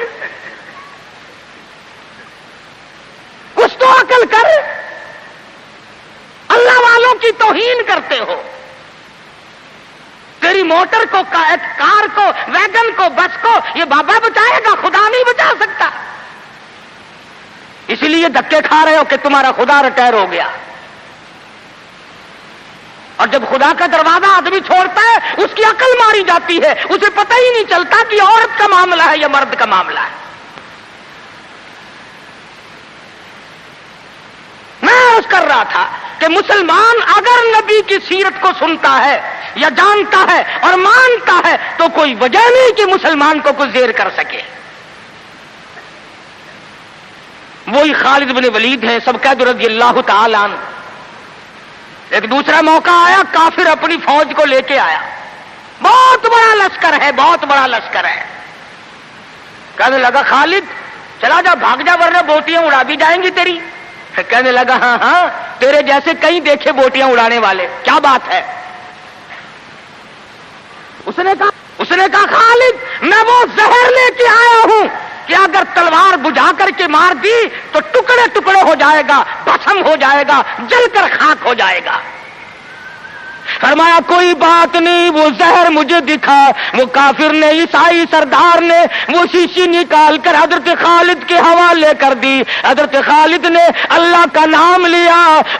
کچھ تو عقل کر. اللہ والوں کی توہین کرتے ہو. تیری موٹر کو، کار کو، ویگن کو، بس کو یہ بابا بچائے گا، خدا نہیں بچا سکتا. اسی لیے دھکے کھا رہے ہو کہ تمہارا خدا ریٹائر ہو گیا. اور جب خدا کا دروازہ آدمی چھوڑتا ہے اس کی عقل ماری جاتی ہے، اسے پتہ ہی نہیں چلتا کہ عورت کا معاملہ ہے یا مرد کا معاملہ ہے. میں عرض کر رہا تھا کہ مسلمان اگر نبی کی سیرت کو سنتا ہے یا جانتا ہے اور مانتا ہے تو کوئی وجہ نہیں کہ مسلمان کو کچھ زیر کر سکے. وہی خالد بن ولید ہیں سب قید رضی اللہ تعالی عنہ. ایک دوسرا موقع آیا، کافر اپنی فوج کو لے کے آیا، بہت بڑا لشکر ہے، بہت بڑا لشکر ہے. کہنے لگا خالد چلا جا، بھاگ جا ورنہ بوٹیاں اڑا دی جائیں گی تیری. کہنے لگا ہاں ہاں تیرے جیسے کئی دیکھے بوٹیاں اڑانے والے، کیا بات ہے؟ اس نے کہا خالد میں وہ زہر لے کے آیا ہوں کہ اگر تلوار بجھا کر کے مار دی تو ٹکڑے ٹکڑے ہو جائے گا، بھسم ہو جائے گا، جل کر خاک ہو جائے گا. فرمایا کوئی بات نہیں، وہ زہر مجھے دکھا. وہ کافر نے، عیسائی سردار نے وہ شیشی نکال کر حضرت خالد کے حوالے کر دی. حضرت خالد نے اللہ کا نام لیا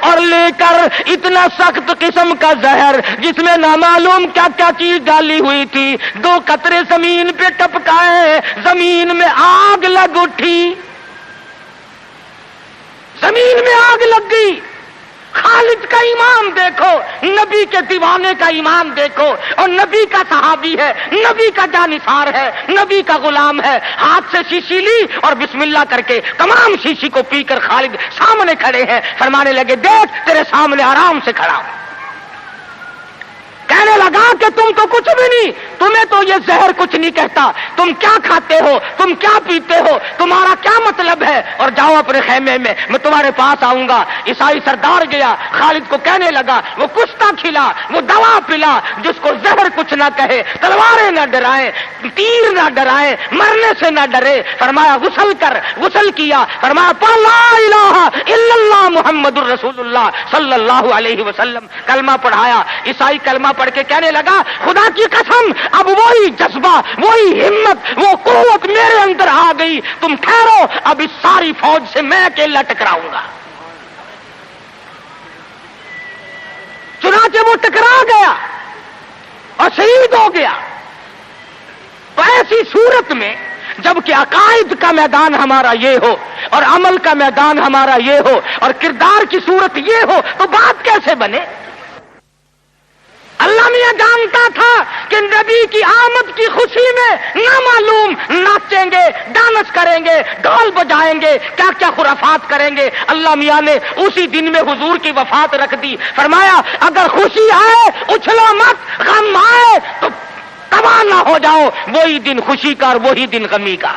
اور لے کر اتنا سخت قسم کا زہر جس میں نامعلوم کیا کیا چیز ڈالی ہوئی تھی، 2 قطرے زمین پہ ٹپکائے، زمین میں آگ لگ اٹھی، زمین میں آگ لگ گئی. خالد کا ایمان دیکھو، نبی کے دیوانے کا ایمان دیکھو، اور نبی کا صحابی ہے، نبی کا جانثار ہے، نبی کا غلام ہے. ہاتھ سے شیشی لی اور بسم اللہ کر کے تمام شیشی کو پی کر خالد سامنے کھڑے ہیں. فرمانے لگے دیکھ تیرے سامنے آرام سے کھڑا ہوں. کہنے لگا کہ تم تو کچھ بھی نہیں، تمہیں تو یہ زہر کچھ نہیں کہتا، تم کیا کھاتے ہو، تم کیا پیتے ہو، تمہارا کیا مطلب ہے، اور جاؤ اپنے خیمے میں تمہارے پاس آؤں گا. عیسائی سردار گیا، خالد کو کہنے لگا وہ کشتہ کھلا، وہ دوا پلا جس کو زہر کچھ نہ کہے، تلواریں نہ ڈرائے، تیر نہ ڈرائے، مرنے سے نہ ڈرے. فرمایا غسل کر، غسل کیا. فرمایا پڑھ لا الہ الا اللہ محمد الرسول اللہ صلی اللہ علیہ وسلم. کلمہ پڑھایا. عیسائی کلمہ پڑھ کے کہنے لگا خدا کی قسم اب وہی جذبہ، وہی ہمت، وہ قوت میرے اندر آ گئی. تم ٹھہرو، اب اس ساری فوج سے میں اکیلا ٹکراؤں گا. چنانچہ وہ ٹکرا گیا اور شہید ہو گیا. تو ایسی صورت میں جبکہ عقائد کا میدان ہمارا یہ ہو اور عمل کا میدان ہمارا یہ ہو اور کردار کی صورت یہ ہو تو بات کیسے بنے؟ اللہ اللہ میاں جانتا تھا کہ نبی کی آمد کی خوشی میں نامعلوم ناچیں گے، ڈانس کریں گے، ڈھول بجائیں گے، کیا کیا خرافات کریں گے۔ اللہ میاں نے اسی دن میں حضور کی وفات رکھ دی۔ فرمایا اگر خوشی آئے اچھلو مت، غم آئے تو تباہ نہ ہو جاؤ، وہی دن خوشی کا اور وہی دن غمی کا۔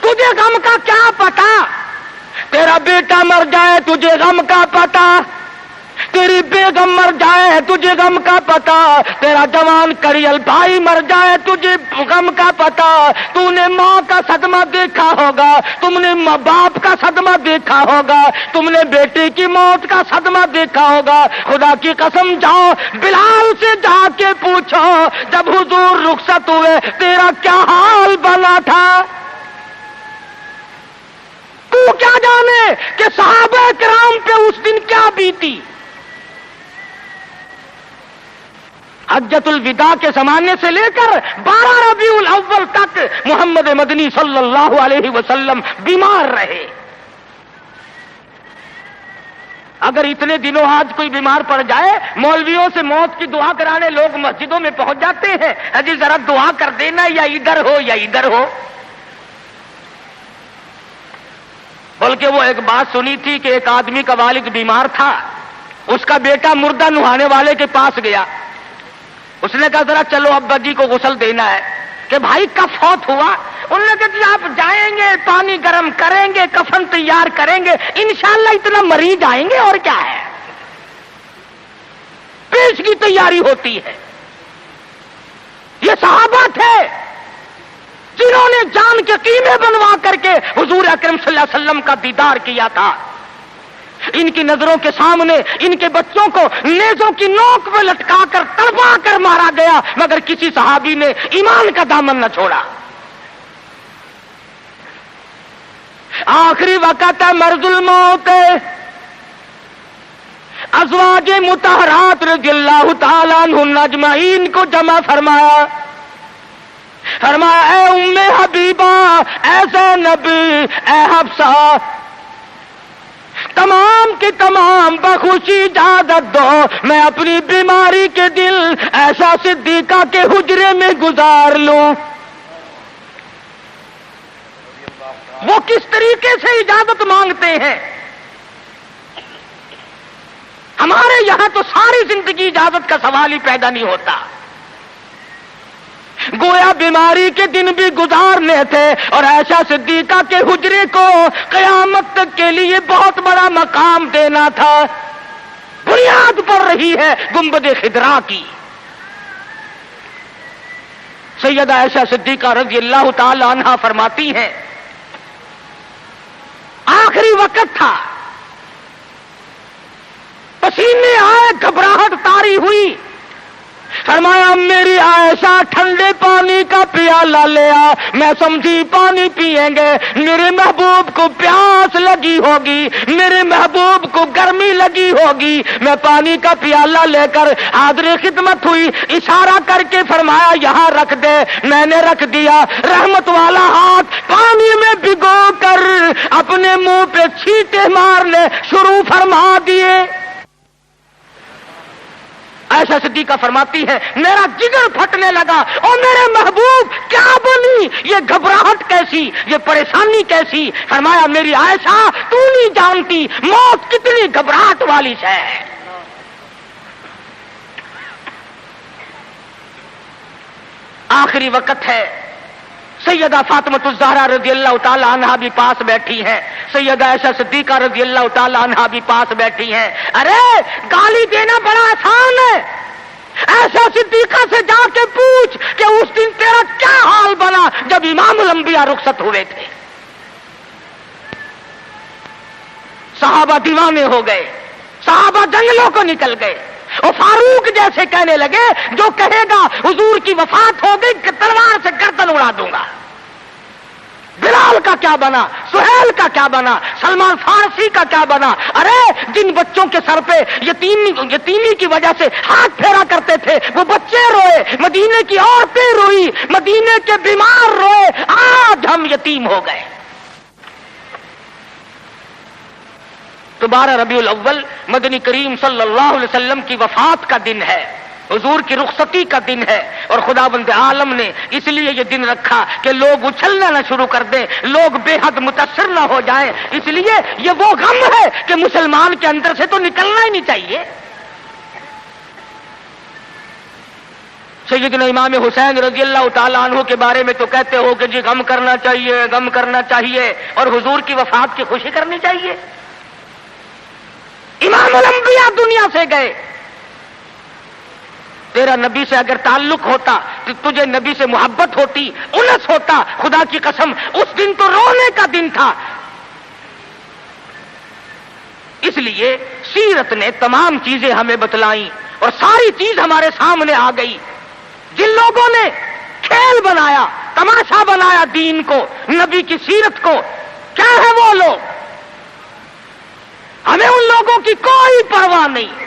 تجھے غم کا کیا پتا؟ تیرا بیٹا مر جائے تجھے غم کا پتا، تیری بیگم مر جائے تجھے غم کا پتا، تیرا جوان کریل بھائی مر جائے تجھے غم کا پتا۔ تو نے ماں کا صدمہ دیکھا ہوگا، تم نے ماں باپ کا صدمہ دیکھا ہوگا، تم نے بیٹے کی موت کا صدمہ دیکھا ہوگا۔ خدا کی قسم جاؤ بلال سے جا کے پوچھو جب حضور رخصت ہوئے تیرا کیا حال بنا تھا۔ تو کیا جانے کہ صحابہ کرام پہ اس دن کیا بیتی۔ حجۃ الوداع کے زمانے سے لے کر 12 ربیع الاول تک محمد مدنی صلی اللہ علیہ وسلم بیمار رہے۔ اگر اتنے دنوں آج کوئی بیمار پڑ جائے، مولویوں سے موت کی دعا کرانے لوگ مسجدوں میں پہنچ جاتے ہیں، اجی ذرا دعا کر دینا، یا ادھر ہو یا ادھر ہو۔ بلکہ وہ ایک بات سنی تھی کہ ایک آدمی کا والد بیمار تھا، اس کا بیٹا مردہ نہانے والے کے پاس گیا، اس نے کہا ذرا چلو ابا جی کو غسل دینا ہے، کہ بھائی کب فوت ہوا؟ انہوں نے کہا جی آپ جائیں گے، پانی گرم کریں گے، کفن تیار کریں گے، انشاءاللہ اتنا مریض آئیں گے، اور کیا ہے، پیش کی تیاری ہوتی ہے۔ یہ صحابہ تھے جنہوں نے جان کے قیمے بنوا کر کے حضور اکرم صلی اللہ علیہ وسلم کا دیدار کیا تھا۔ ان کی نظروں کے سامنے ان کے بچوں کو نیزوں کی نوک میں لٹکا کر تڑپا کر مارا گیا، مگر کسی صحابی نے ایمان کا دامن نہ چھوڑا۔ آخری وقت ہے مرض الموت، ازواج مطہرات رضی اللہ تعالیٰ عنہن اجمعین کو جمع فرمایا، فرمایا اے ام حبیبہ، اے زینب، اے حفصہ، تمام کی تمام بخوشی اجازت دو میں اپنی بیماری کے دل عائشہ صدیقہ کے حجرے میں گزار لوں۔ وہ کس طریقے سے اجازت مانگتے ہیں؟ ہمارے یہاں تو ساری زندگی اجازت کا سوال ہی پیدا نہیں ہوتا، گویا بیماری کے دن بھی گزارنے تھے، اور عائشہ صدیقہ کے حجرے کو قیامت تک کے لیے بہت بڑا مقام دینا تھا۔ بنیاد پڑ رہی ہے گنبد خضرا کی۔ سیدہ عائشہ صدیقہ رضی اللہ تعالی عنہا فرماتی ہیں آخری وقت تھا، پسینے آئے، گھبراہٹ طاری ہوئی، فرمایا میری عائشہ ٹھنڈے پانی کا پیالہ لیا، میں سمجھی پانی پیئیں گے، میرے محبوب کو پیاس لگی ہوگی، میرے محبوب کو گرمی لگی ہوگی، میں پانی کا پیالہ لے کر حاضر خدمت ہوئی، اشارہ کر کے فرمایا یہاں رکھ دے، میں نے رکھ دیا، رحمت والا ہاتھ پانی میں بھگو کر اپنے منہ پہ چھینٹے مارنے شروع فرما دیے۔ عائشہ صدیقہ فرماتی ہے میرا جگر پھٹنے لگا، اور میرے محبوب کیا بنی، یہ گھبراہٹ کیسی، یہ پریشانی کیسی؟ فرمایا میری عائشہ تو نہیں جانتی موت کتنی گھبراہٹ والی ہے۔ آخری وقت ہے، سیدہ فاطمۃ الزہرا رضی اللہ تعالی عنہا بھی پاس بیٹھی ہیں، سیدہ عائشہ صدیقہ رضی اللہ تعالی عنہا بھی پاس بیٹھی ہیں۔ ارے گالی دینا بڑا آسان ہے، عائشہ صدیقہ سے جا کے پوچھ کہ اس دن تیرا کیا حال بنا جب امام الانبیاء رخصت ہوئے تھے۔ صحابہ دیوانے ہو گئے، صحابہ جنگلوں کو نکل گئے، اور فاروق جیسے کہنے لگے جو کہے گا حضور کی وفات ہو گئی کہ تلوار سے گردن اڑا دوں گا۔ بلال کا کیا بنا، سہیل کا کیا بنا، سلمان فارسی کا کیا بنا؟ ارے جن بچوں کے سر پہ یتیمی کی وجہ سے ہاتھ پھیرا کرتے تھے وہ بچے روئے، مدینے کی عورتیں روئی، مدینے کے بیمار روئے، آج ہم یتیم ہو گئے۔ تو 12 ربیع الاول مدنی کریم صلی اللہ علیہ وسلم کی وفات کا دن ہے، حضور کی رخصتی کا دن ہے، اور خداوند عالم نے اس لیے یہ دن رکھا کہ لوگ اچھلنا نہ شروع کر دیں، لوگ بے حد متاثر نہ ہو جائیں، اس لیے یہ وہ غم ہے کہ مسلمان کے اندر سے تو نکلنا ہی نہیں چاہیے۔ سیدنا امام حسین رضی اللہ تعالیٰ عنہ کے بارے میں تو کہتے ہو کہ جی غم کرنا چاہیے، غم کرنا چاہیے، اور حضور کی وفات کی خوشی کرنی چاہیے۔ امام الانبیاء دنیا سے گئے، تیرا نبی سے اگر تعلق ہوتا، تجھے نبی سے محبت ہوتی، انس ہوتا، خدا کی قسم اس دن تو رونے کا دن تھا۔ اس لیے سیرت نے تمام چیزیں ہمیں بتلائیں اور ساری چیز ہمارے سامنے آ گئی۔ جن لوگوں نے کھیل بنایا، تماشا بنایا دین کو، نبی کی سیرت کو، کیا ہے وہ لوگ؟ ہمیں ان لوگوں کی کوئی پرواہ نہیں۔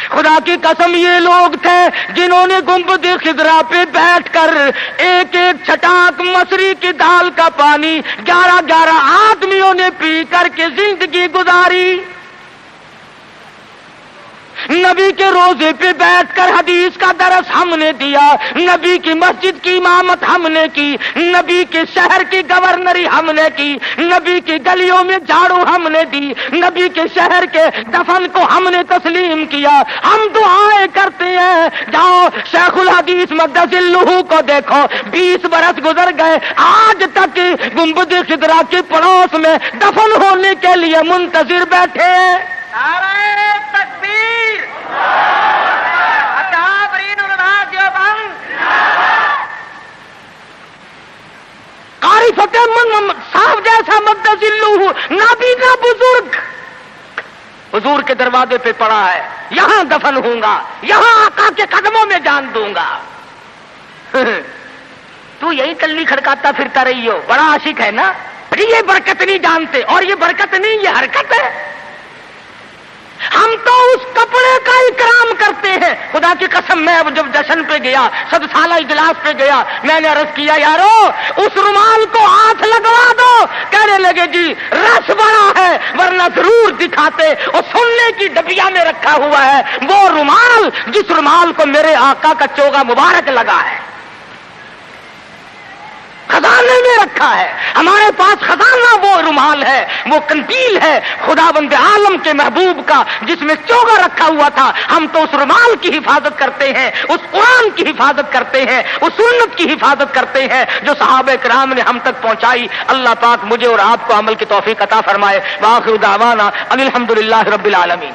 خدا کی قسم یہ لوگ تھے جنہوں نے گنبد خضرا پہ بیٹھ کر ایک ایک چھٹاک مصری کی دال کا پانی 11 آدمیوں نے پی کر کے زندگی گزاری۔ نبی کے روزے پہ بیٹھ کر حدیث کا درس ہم نے دیا، نبی کی مسجد کی امامت ہم نے کی، نبی کے شہر کی گورنری ہم نے کی، نبی کی گلیوں میں جھاڑو ہم نے دی، نبی کے شہر کے دفن کو ہم نے تسلیم کیا۔ ہم دعائیں کرتے ہیں، جاؤ شیخ الحدیث مقدس الروح کو دیکھو، 20 برس گزر گئے، آج تک گنبد خضرا کے پڑوس میں دفن ہونے کے لیے منتظر بیٹھے ہیں۔
نعرہ تکبیر، اکابرین علماء دیوبند،
قاری فتح محمد صاحب جیسا مقدس الروح نابینا بزرگ حضور کے دروازے پہ پڑا ہے، یہاں دفن ہوں گا، یہاں آقا کے قدموں میں جان دوں گا۔ تو یہی کلی کھڑکاتا پھرتا رہی ہو، بڑا عاشق ہے نا؟ یہ برکت نہیں جانتے، اور یہ برکت نہیں، یہ حرکت ہے۔ ہم تو اس کپڑے کا اکرام کرتے ہیں۔ خدا کی قسم میں اب جب جشن پہ گیا، 100 سالہ اجلاس پہ گیا، میں نے عرض کیا یارو اس رومال کو ہاتھ لگوا دو، کہنے لگے جی رس بڑا ہے ورنہ ضرور دکھاتے، اور سننے کی ڈبیا میں رکھا ہوا ہے وہ رومال جس رومال کو میرے آقا کا چوگا مبارک لگا ہے، خزانے میں رکھا ہے۔ ہمارے پاس خزانہ وہ رومال ہے، وہ قندیل ہے خداوند عالم کے محبوب کا جس میں چوگا رکھا ہوا تھا۔ ہم تو اس رومال کی حفاظت کرتے ہیں، اس قرآن کی حفاظت کرتے ہیں، اس سنت کی حفاظت کرتے ہیں جو صحابہ کرام نے ہم تک پہنچائی۔ اللہ پاک مجھے اور آپ کو عمل کی توفیق عطا فرمائے۔ وآخر دعوانا ان الحمدللہ رب العالمین۔